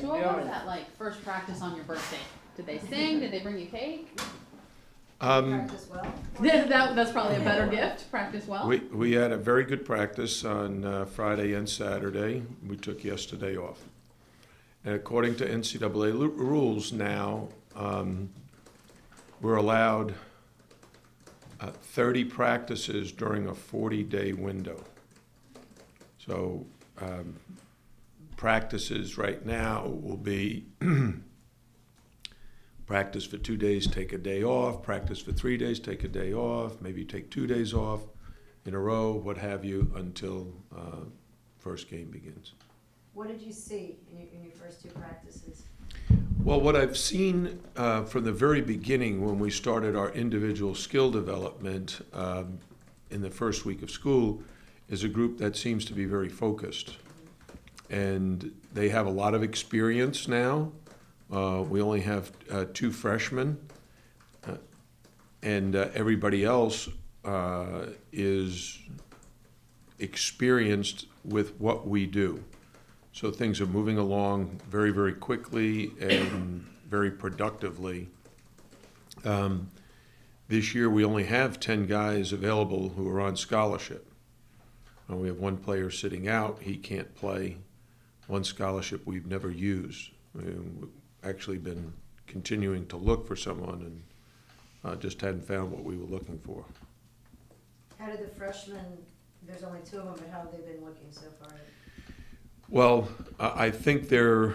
So what was that like, first practice on your birthday? Did they sing? Did they bring you cake? Practice well? That's probably a better gift. Practice well. We had a very good practice on Friday and Saturday. We took yesterday off. And according to NCAA rules now, we're allowed 30 practices during a 40-day window. So practices right now will be practice for 2 days, take a day off, practice for 3 days, take a day off, maybe take 2 days off in a row, what have you, until first game begins. What did you see in your first two practices? Well, what I've seen from the very beginning when we started our individual skill development in the first week of school is a group that seems to be very focused. And they have a lot of experience now. We only have 2 freshmen, and everybody else is experienced with what we do. So things are moving along very, very quickly and very productively. This year we only have 10 guys available who are on scholarship. We have 1 player sitting out. He can't play. 1 scholarship we've never used. We've actually been continuing to look for someone and just hadn't found what we were looking for. How did the freshmen, there's only 2 of them, but how have they been looking so far? Well, I think they're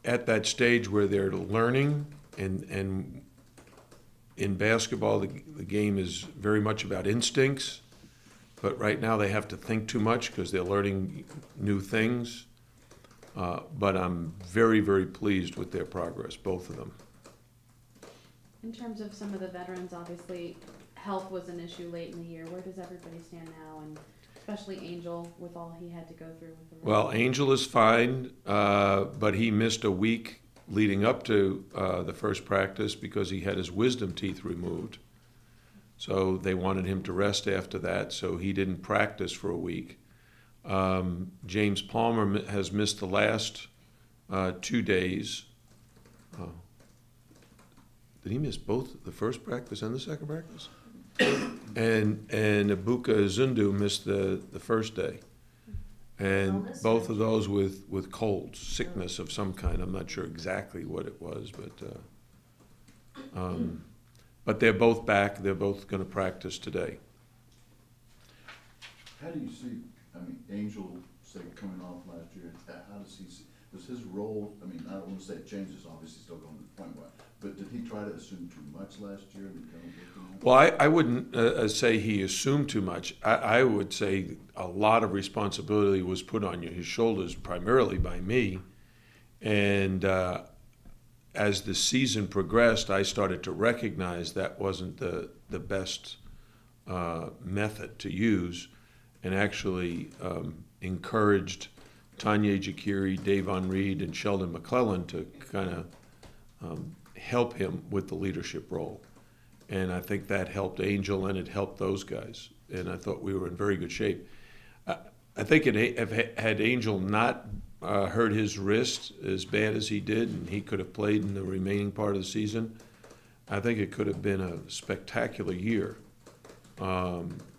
at that stage where they're learning, and in basketball the game is very much about instincts, but right now they have to think too much because they're learning new things. But I'm very, very pleased with their progress, both of them. In terms of some of the veterans, obviously health was an issue late in the year. Where does everybody stand now, and especially Angel with all he had to go through with the Well, Angel is fine, but he missed a week leading up to the first practice because he had his wisdom teeth removed. So they wanted him to rest after that, so he didn't practice for a week. James Palmer has missed the last 2 days. Did he miss both the first practice and the second practice? And Ebuka Zundu missed the first day. And both of those with colds, sickness of some kind. I'm not sure exactly what it was, but they're both back. They're both going to practice today. How do you see, Angel, say, coming off last year, how does he see, does his role, I don't want to say it changes, obviously still going to the point where, but did he try to assume too much last year? Well, I wouldn't say he assumed too much. I would say a lot of responsibility was put on his shoulders, primarily by me. And as the season progressed, I started to recognize that wasn't the best method to use, and actually encouraged Tanya Jakiri, Davon Reed, and Sheldon McClellan to kind of help him with the leadership role. And I think that helped Angel, and it helped those guys. And I thought we were in very good shape. I think had Angel not hurt his wrist as bad as he did, and he could have played in the remaining part of the season, I think it could have been a spectacular year.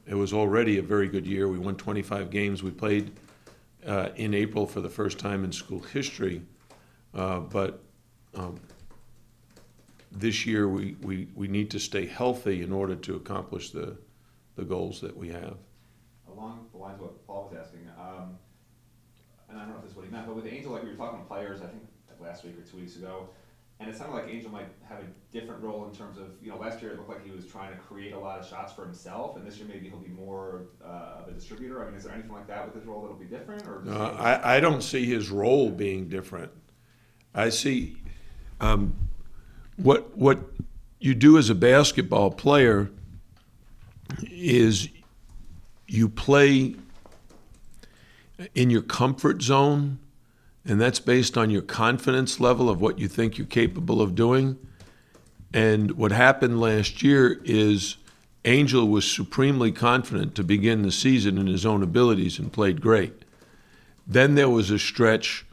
It was already a very good year. We won 25 games. We played in April for the first time in school history. But this year we need to stay healthy in order to accomplish the goals that we have. Along the lines of what Paul was asking, and I don't know if this is what he meant, but with Angel, like we were talking to players, I think last week or 2 weeks ago, and it sounded like Angel might have a different role in terms of, last year it looked like he was trying to create a lot of shots for himself, and this year maybe he'll be more of a distributor. Is there anything like that with his role that'll be different? Or No, I don't see his role being different. I see what you do as a basketball player is you play in your comfort zone, and that's based on your confidence level of what you think you're capable of doing. And what happened last year is Angel was supremely confident to begin the season in his own abilities and played great. Then there was a stretch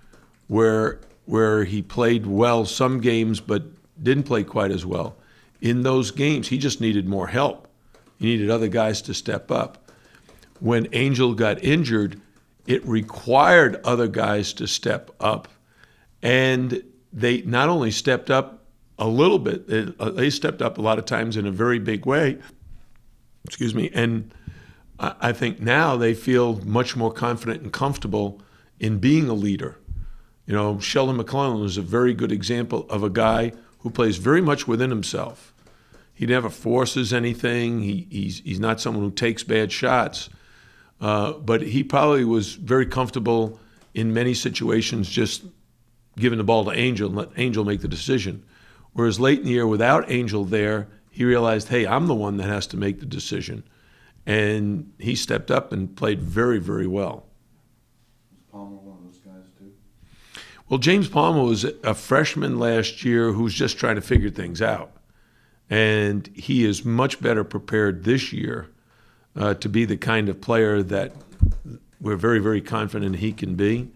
where where he played well some games but didn't play quite as well. In those games, he just needed more help. He needed other guys to step up. When Angel got injured, it required other guys to step up. And they not only stepped up a little bit, they stepped up a lot of times in a very big way. Excuse me. And I think now they feel much more confident and comfortable in being a leader. You know, Sheldon McClellan is a very good example of a guy who plays very much within himself. He never forces anything. He's not someone who takes bad shots. But he probably was very comfortable in many situations just giving the ball to Angel and let Angel make the decision. Whereas late in the year, without Angel there, he realized, hey, I'm the one that has to make the decision. And he stepped up and played very, very well. Was Palmer one of those guys too? Well, James Palmer was a freshman last year who's just trying to figure things out. And he is much better prepared this year to be the kind of player that we're very, very confident he can be.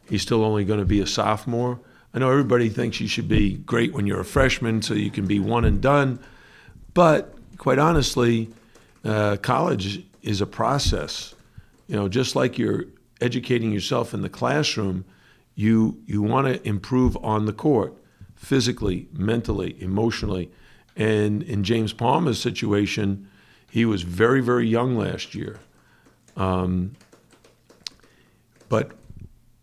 He's still only going to be a sophomore. I know everybody thinks you should be great when you're a freshman so you can be one and done. But quite honestly, college is a process. You know, just like you're educating yourself in the classroom, you want to improve on the court, physically, mentally, emotionally. And in James Palmer's situation, he was very, very young last year. But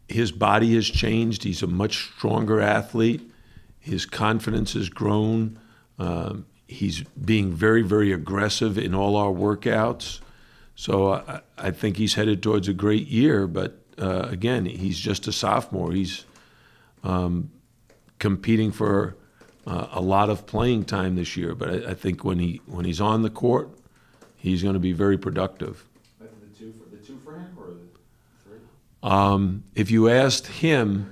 his body has changed. He's a much stronger athlete. His confidence has grown. He's being very, very aggressive in all our workouts. So I think he's headed towards a great year. But again, he's just a sophomore. He's competing for a lot of playing time this year. But I think when he's on the court, he's going to be very productive. The two for him or the three? If you asked him,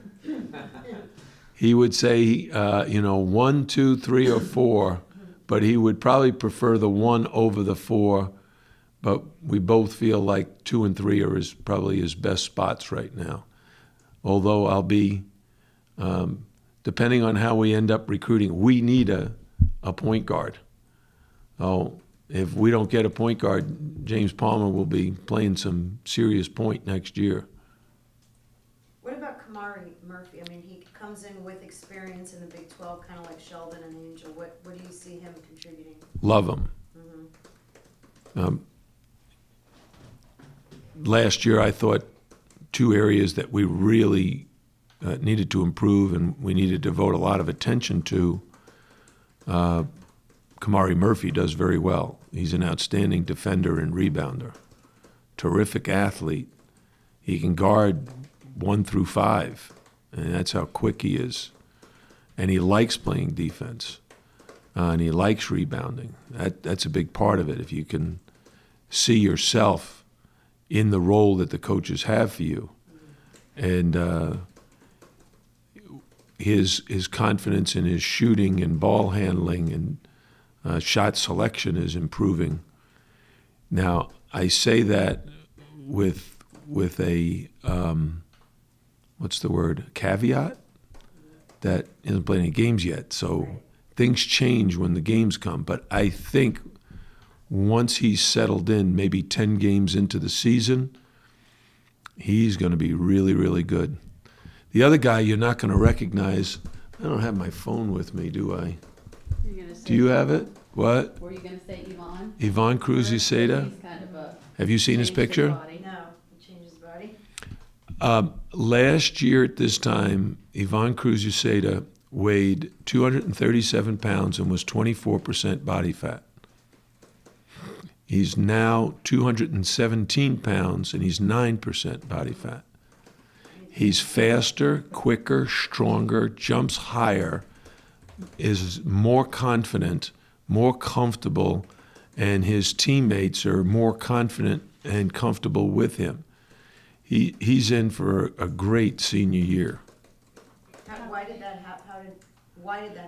he would say, 1, 2, 3, or 4, but he would probably prefer the 1 over the 4. But we both feel like 2 and 3 are probably his best spots right now. Although I'll be, depending on how we end up recruiting, we need a point guard. Oh. If we don't get a point guard, James Palmer will be playing some serious point next year. What about Kamari Murphy? I mean, he comes in with experience in the Big 12, kind of like Sheldon and Angel. What do you see him contributing? Love him. Mm-hmm. Last year, I thought 2 areas that we really needed to improve and we needed to devote a lot of attention to. Kamari Murphy does very well. He's an outstanding defender and rebounder. Terrific athlete. He can guard 1 through 5, and that's how quick he is. And he likes playing defense, and he likes rebounding. That's a big part of it. If you can see yourself in the role that the coaches have for you, and his confidence in his shooting and ball handling and shot selection is improving. Now, I say that with a what's the word? Caveat that he hasn't played any games yet. So things change when the games come. But I think once he's settled in, maybe 10 games into the season, he's going to be really, really good. The other guy you're not going to recognize. I don't have my phone with me, do I? Do you have it? What? Were you going to say Yvonne? Yvonne Cruz-Uceda? He's kind of Have you seen his changed picture? body. No, he changed his body. Last year at this time, Yvonne Cruz-Uceda weighed 237 pounds and was 24% body fat. He's now 217 pounds and he's 9% body fat. He's faster, quicker, stronger, jumps higher, is more confident, more comfortable, and his teammates are more confident and comfortable with him. He's in for a great senior year. Why did that happen?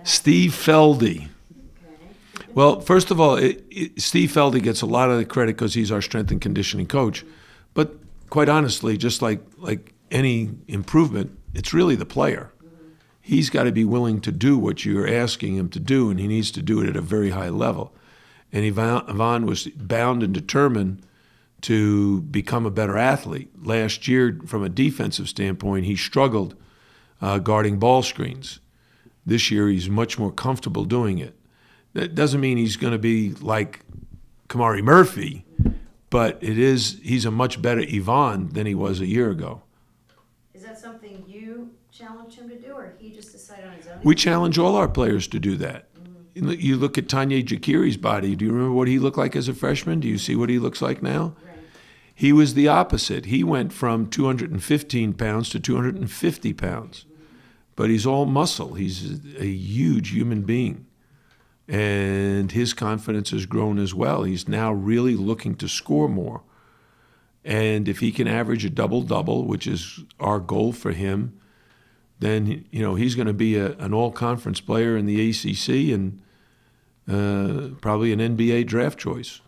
Steve Feldy. Okay. Well, first of all, Steve Feldy gets a lot of the credit because he's our strength and conditioning coach. But quite honestly, just like any improvement, it's really the player. He's got to be willing to do what you're asking him to do, and he needs to do it at a very high level. And Ivan was bound and determined to become a better athlete. Last year, from a defensive standpoint, he struggled guarding ball screens. This year, he's much more comfortable doing it. That doesn't mean he's going to be like Kamari Murphy, but he's a much better Ivan than he was a year ago. Is that something you challenged him to do, or he just decided on his own? We challenge all our players to do that. You look at Tanya Jakiri's body. Do you remember what he looked like as a freshman? Do you see what he looks like now? Right. He was the opposite. He went from 215 pounds to 250 pounds. But he's all muscle. He's a huge human being. And his confidence has grown as well. He's now really looking to score more. And if he can average a double-double, which is our goal for him, then he's going to be an all-conference player in the ACC and probably an NBA draft choice.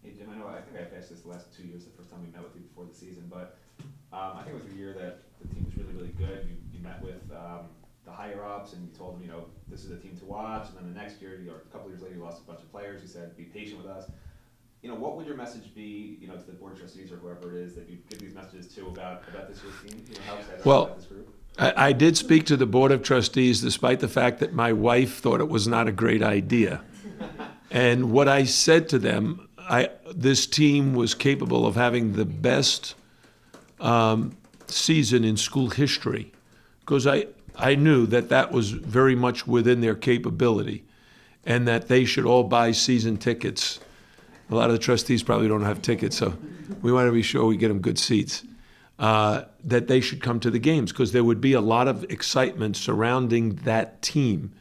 Hey Jim, I think I've asked this the last 2 years, the first time we met with you before the season, but I think it was the year that the team was really, really good. You met with the higher-ups and you told them, this is a team to watch, and then the next year, or a couple years later, you lost a bunch of players. You said, be patient with us. What would your message be, to the board of trustees or whoever it is that you give these messages to about this year's team? How excited are you about this group? I did speak to the board of trustees despite the fact that my wife thought it was not a great idea. And what I said to them, this team was capable of having the best season in school history, because I knew that was very much within their capability, and that they should all buy season tickets. A lot of the trustees probably don't have tickets, so we want to be sure we get them good seats. That they should come to the games, because there would be a lot of excitement surrounding that team.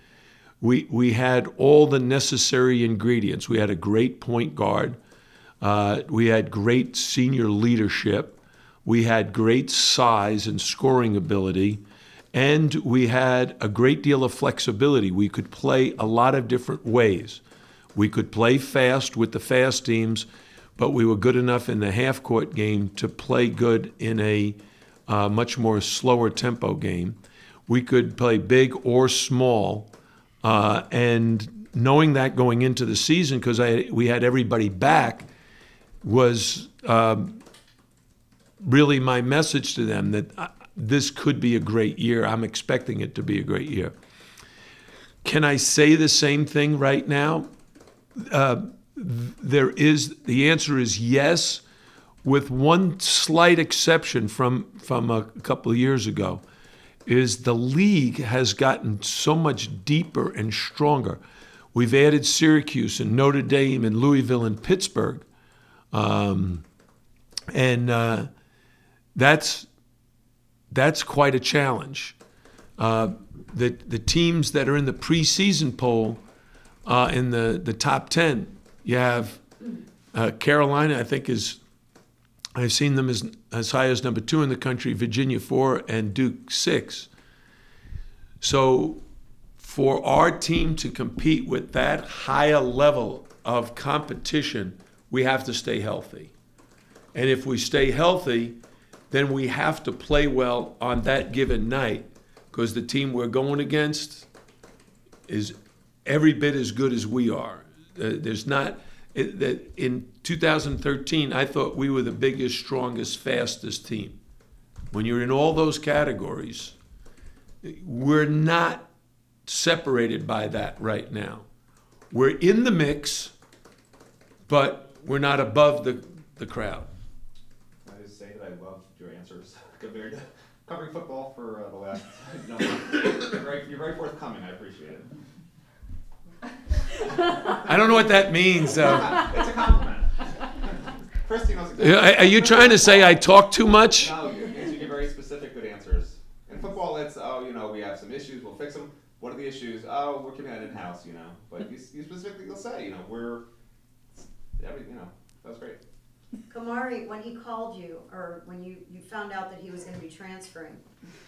We had all the necessary ingredients. We had a great point guard. We had great senior leadership. We had great size and scoring ability. And we had a great deal of flexibility. We could play a lot of different ways. We could play fast with the fast teams, but we were good enough in the half-court game to play good in a much more slower tempo game. We could play big or small, and knowing that going into the season, because we had everybody back, was really my message to them that this could be a great year. I'm expecting it to be a great year. Can I say the same thing right now? The answer is yes, with one slight exception from a couple of years ago, is the league has gotten so much deeper and stronger. We've added Syracuse and Notre Dame and Louisville and Pittsburgh, and that's quite a challenge. The teams that are in the preseason poll, in the top 10, you have Carolina, I think I've seen them as high as number 2 in the country, Virginia 4, and Duke 6. So for our team to compete with that higher level of competition, we have to stay healthy. And if we stay healthy, then we have to play well on that given night, because the team we're going against is every bit as good as we are. In 2013, I thought we were the biggest, strongest, fastest team. When you're in all those categories, we're not separated by that right now. We're in the mix, but we're not above the crowd. I just say that I love your answers compared to covering football for the last. You're very forthcoming. I appreciate it. I don't know what that means. It's a compliment. Christy knows exactly. Are you trying to say I talk too much? No, you give very specific, good answers. In football, it's we have some issues, we'll fix them. What are the issues? Oh, we're keeping that in house, But you specifically, you'll say, we're everything, that was great. Kamari, when he called you, or when you found out that he was going to be transferring,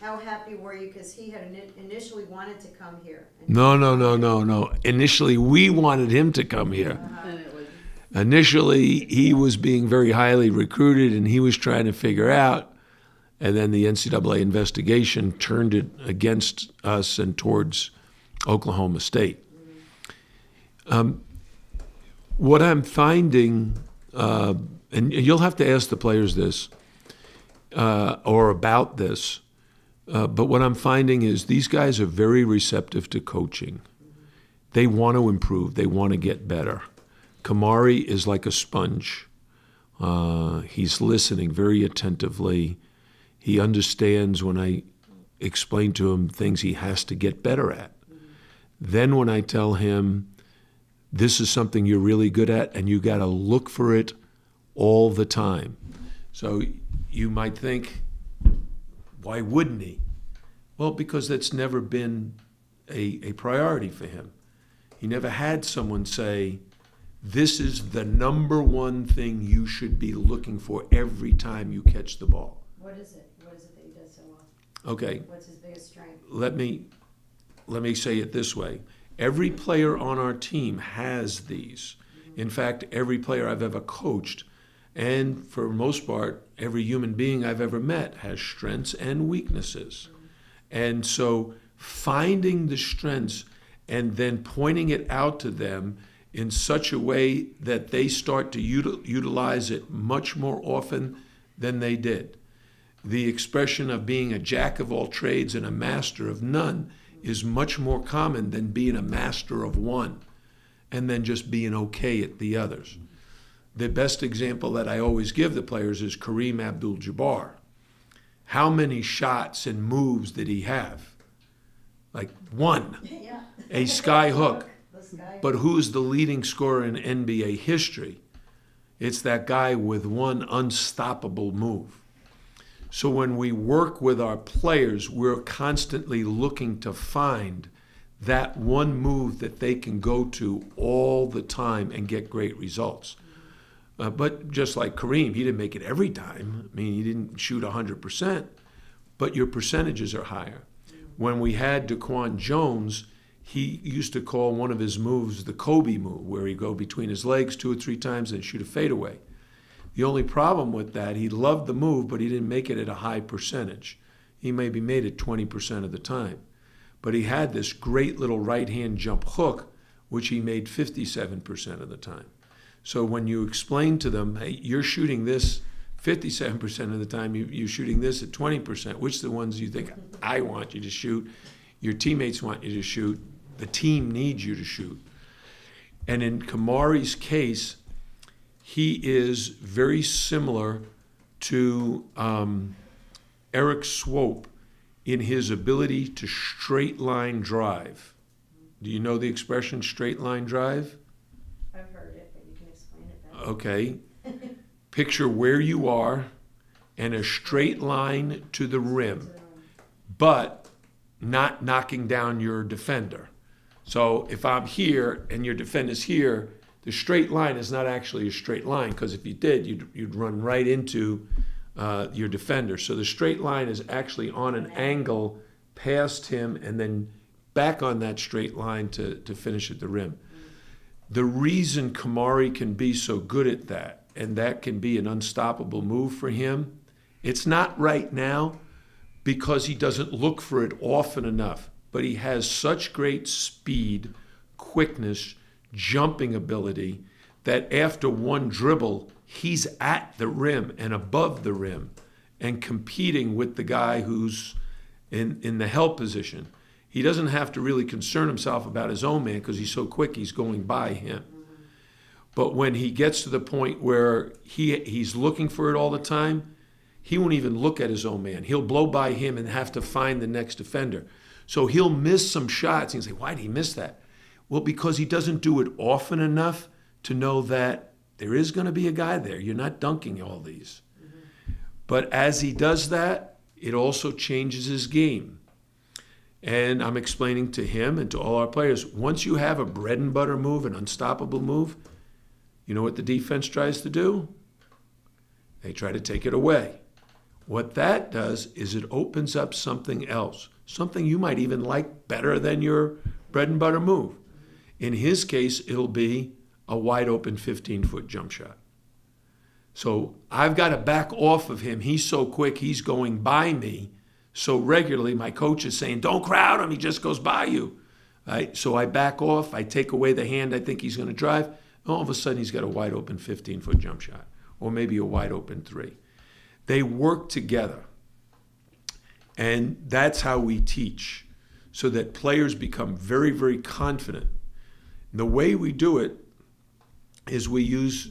how happy were you? Because he had initially wanted to come here. No. Initially, we wanted him to come here. And it was Initially, he was being very highly recruited, and he was trying to figure out. And then the NCAA investigation turned it against us and towards Oklahoma State. What I'm finding, and you'll have to ask the players this, or about this, but what I'm finding is these guys are very receptive to coaching. They want to improve. They want to get better. Kamari is like a sponge. He's listening very attentively. He understands when I explain to him things he has to get better at. Then when I tell him, this is something you're really good at and you got to look for it all the time. So you might think, why wouldn't he? Well, because that's never been a priority for him. He never had someone say, this is the number one thing you should be looking for every time you catch the ball. What is it? What is it that he does so well? Okay. What's his biggest strength? Let me say it this way. Every player on our team has these. In fact, every player I've ever coached, and for the most part, every human being I've ever met has strengths and weaknesses. And so finding the strengths and then pointing it out to them in such a way that they start to utilize it much more often than they did. The expression of being a jack of all trades and a master of none is much more common than being a master of one and then just being okay at the others. The best example that I always give the players is Kareem Abdul-Jabbar. How many shots and moves did he have? Like one, Yeah. a sky hook. The sky. But who's the leading scorer in NBA history? It's that guy with one unstoppable move. So when we work with our players, we're constantly looking to find that one move that they can go to all the time and get great results. But just like Kareem, he didn't make it every time. I mean, he didn't shoot 100%, but your percentages are higher. When we had DeQuan Jones, he used to call one of his moves the Kobe move, where he'd go between his legs 2 or 3 times and shoot a fadeaway. The only problem with that, he loved the move, but he didn't make it at a high percentage. He maybe made it 20% of the time. But he had this great little right-hand jump hook, which he made 57% of the time. So when you explain to them, hey, you're shooting this 57% of the time, you're shooting this at 20%, which are the ones you think I want you to shoot, your teammates want you to shoot, the team needs you to shoot. And in Kamari's case, he is very similar to Eric Swope in his ability to straight line drive. Do you know the expression straight line drive? I've heard it, but you can explain it better. Okay. Picture where you are and a straight line to the rim, but not knocking down your defender. So if I'm here and your defender's here, the straight line is not actually a straight line, because if you did, you'd run right into your defender. So the straight line is actually on an angle past him and then back on that straight line to finish at the rim. The reason Kamari can be so good at that, and that can be an unstoppable move for him, it's not right now because he doesn't look for it often enough, but he has such great speed, quickness, jumping ability that after one dribble, he's at the rim and above the rim and competing with the guy who's in the help position. He doesn't have to really concern himself about his own man because he's so quick, he's going by him. But when he gets to the point where he's looking for it all the time, he won't even look at his own man. He'll blow by him and have to find the next defender. So he'll miss some shots. And he'll say, why did he miss that? Well, because he doesn't do it often enough to know that there is going to be a guy there. You're not dunking all these. But as he does that, it also changes his game. And I'm explaining to him and to all our players, once you have a bread and butter move, an unstoppable move, you know what the defense tries to do? They try to take it away. What that does is it opens up something else, something you might even like better than your bread and butter move. In his case, it'll be a wide open 15-foot jump shot. So I've got to back off of him. He's so quick, he's going by me so regularly. My coach is saying, don't crowd him, he just goes by you. Right? So I back off, I take away the hand I think he's going to drive. All of a sudden, he's got a wide open 15-foot jump shot, or maybe a wide open 3. They work together. And that's how we teach, so that players become very, very confident. And the way we do it is we use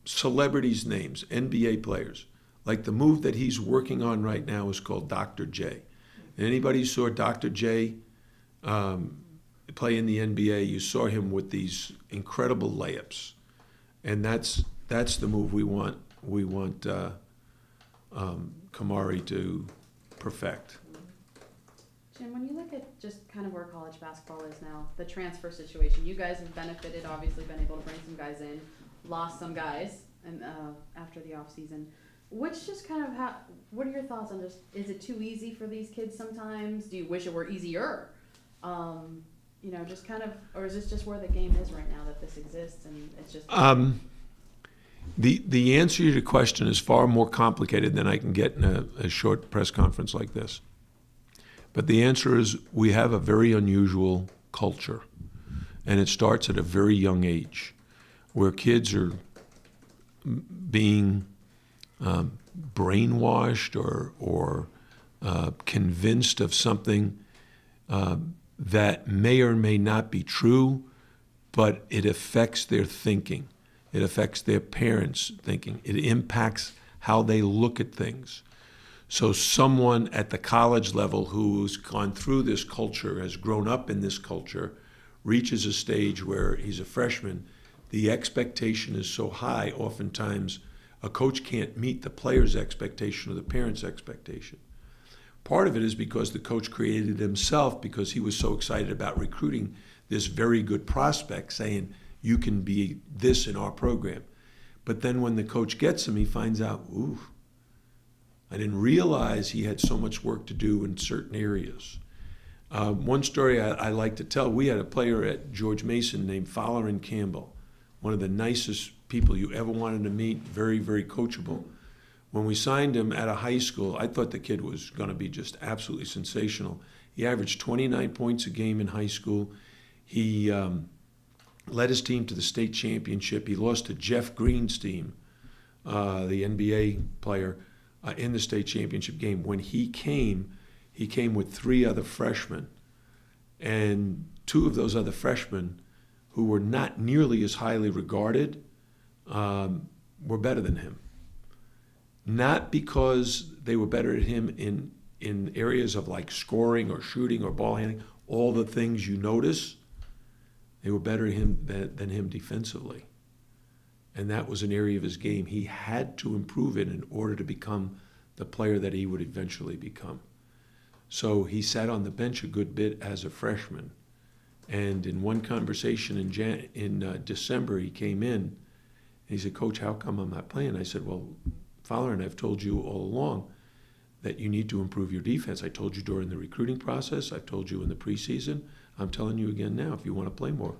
celebrities' names, NBA players. Like the move that he's working on right now is called Dr. J. And anybody who saw Dr. J play in the NBA, you saw him with these incredible layups. And that's the move we want Kamari to perfect. Jim, when you look at just kind of where college basketball is now, the transfer situation, you guys have benefited, obviously been able to bring some guys in, lost some guys and after the off season. Which just kind of what are your thoughts on just, is it too easy for these kids sometimes? Do you wish it were easier? You know, just kind of, or is this just where the game is right now, that this exists and it's just... The answer to your question is far more complicated than I can get in a short press conference like this. But the answer is we have a very unusual culture, and it starts at a very young age, where kids are being brainwashed or convinced of something that may or may not be true, but it affects their thinking. It affects their parents' thinking. It impacts how they look at things. So someone at the college level who's gone through this culture, has grown up in this culture, reaches a stage where he's a freshman, the expectation is so high, oftentimes a coach can't meet the player's expectation or the parent's expectation. Part of it is because the coach created it himself because he was so excited about recruiting this very good prospect, saying, you can be this in our program. But then when the coach gets him, he finds out, ooh, I didn't realize he had so much work to do in certain areas. One story I like to tell, we had a player at George Mason named Larran Campbell, one of the nicest people you ever wanted to meet, very, very coachable. When we signed him out of high school, I thought the kid was going to be just absolutely sensational. He averaged 29 points a game in high school. He led his team to the state championship. He lost to Jeff Green's team, the NBA player, in the state championship game. When he came with 3 other freshmen. And 2 of those other freshmen, who were not nearly as highly regarded, were better than him. Not because they were better at him in areas of like scoring or shooting or ball handling, all the things you notice, they were better than him defensively. And that was an area of his game he had to improve in order to become the player that he would eventually become. So he sat on the bench a good bit as a freshman. And in one conversation in December, he came in and he said, Coach, how come I'm not playing? I said, well, Larran, I've told you all along that you need to improve your defense. I told you during the recruiting process. I've told you in the preseason. I'm telling you again now, if you want to play more,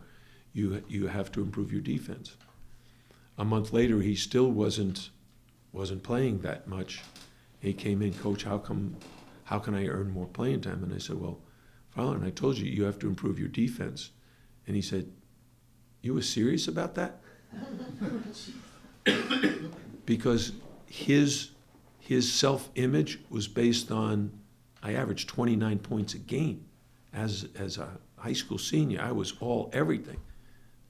you have to improve your defense. A month later, he still wasn't playing that much. He came in, Coach, how can I earn more playing time? And I said, well, Larran, I told you have to improve your defense. And he said, you were serious about that? Because his self-image was based on, I averaged 29 points a game as a high school senior. I was everything.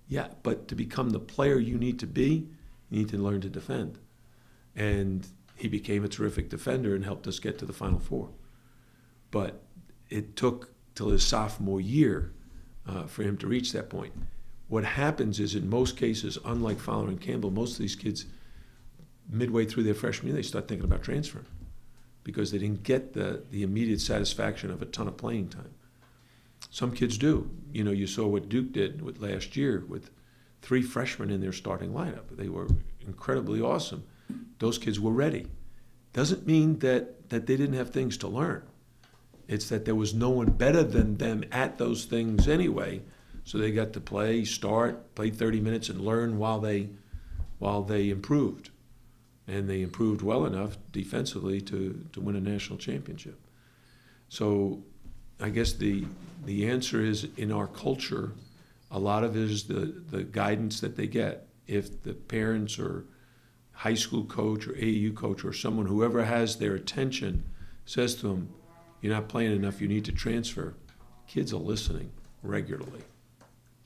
Yeah, but to become the player you need to be, you need to learn to defend. And he became a terrific defender and helped us get to the Final Four. But it took till his sophomore year for him to reach that point. What happens is, in most cases, unlike Larran Campbell, most of these kids, midway through their freshman year, they start thinking about transferring because they didn't get the immediate satisfaction of a ton of playing time. Some kids do. You know, you saw what Duke did with last year with 3 freshmen in their starting lineup. They were incredibly awesome. Those kids were ready. Doesn't mean that they didn't have things to learn. It's that there was no one better than them at those things anyway, so they got to play 30 minutes and learn while they improved. and they improved well enough defensively to win a national championship. So I guess the answer is, in our culture, a lot of it is the guidance that they get. If the parents or high school coach or AAU coach or someone, whoever has their attention, says to them, "You're not playing enough, you need to transfer," kids are listening regularly.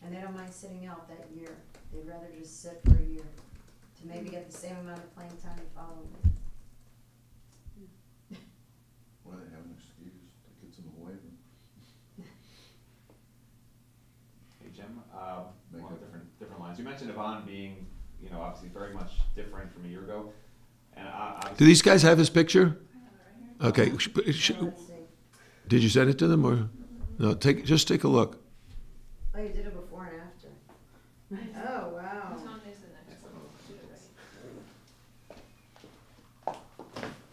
And they don't mind sitting out that year. They'd rather just sit for a year to maybe get the same amount of playing time the following year. Well, they have an excuse that gets them away from. Hey, Jim, Make along it- different lines. You mentioned Yvonne being, obviously very much different from a year ago. And obviously. Do these guys have his picture? Okay. So let's see. Did you send it to them or no? Just take a look. Oh, you did it before and after. Oh, wow. Oh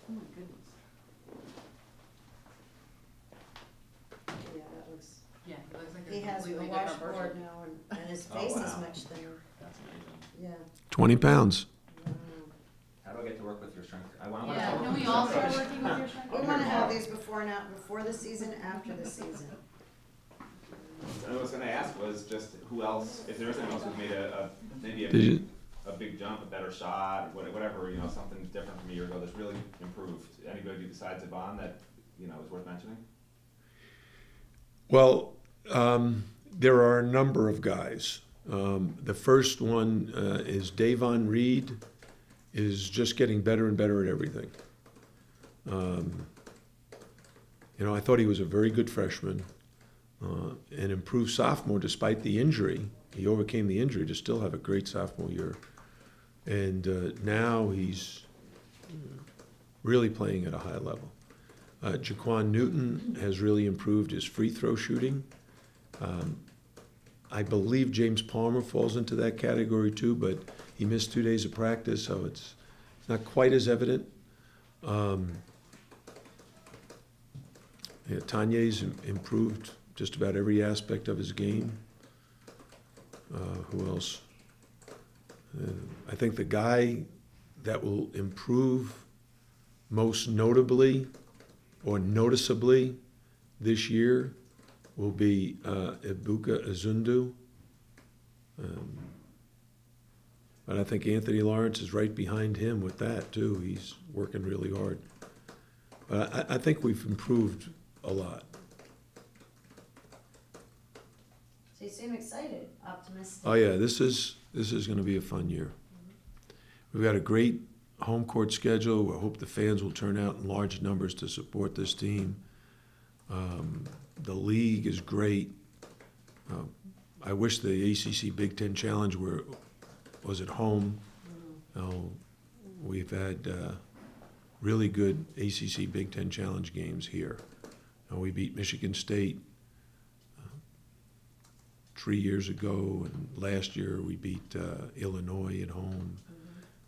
my goodness. Yeah, that looks, Yeah, it looks like he a has a completely different washboard version. now and his Oh, face is wow. much thinner. That's amazing. Yeah. 20 pounds. Wow. How do I get to work with your strength? I wanna Yeah, talk can with we your all strength start coach. working with your strength? We wanna have these before and before the season, after the season. And I was gonna ask was just who else, if there is anyone else who's made maybe Did you? a big jump, a better shot, whatever, something different from a year ago that's really improved. Anybody besides Yvonne that, is worth mentioning? Well, there are a number of guys. The first one is Davon Reed, is just getting better and better at everything. I thought he was a very good freshman, an improved sophomore despite the injury. He overcame the injury to still have a great sophomore year. And now he's really playing at a high level. Jaquan Newton has really improved his free throw shooting. I believe James Palmer falls into that category too, but he missed 2 days of practice, so it's not quite as evident. Tanye's improved just about every aspect of his game. Who else? I think the guy that will improve most notably or noticeably this year will be Ibuka Azundu. But I think Anthony Lawrence is right behind him with that too. He's working really hard. But I think we've improved a lot. So you seem excited, optimistic. Oh yeah, this is going to be a fun year. We've got a great home court schedule. I hope the fans will turn out in large numbers to support this team. The league is great. I wish the ACC Big Ten Challenge was at home. We've had really good ACC Big Ten Challenge games here. We beat Michigan State 3 years ago, and last year we beat Illinois at home.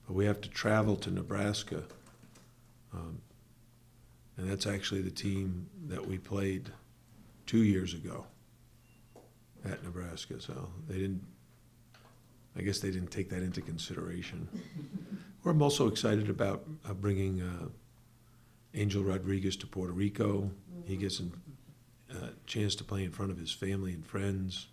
But we have to travel to Nebraska, and that's actually the team that we played 2 years ago at Nebraska. So I guess they didn't take that into consideration. I'm also excited about bringing Angel Rodriguez to Puerto Rico. He gets a chance to play in front of his family and friends.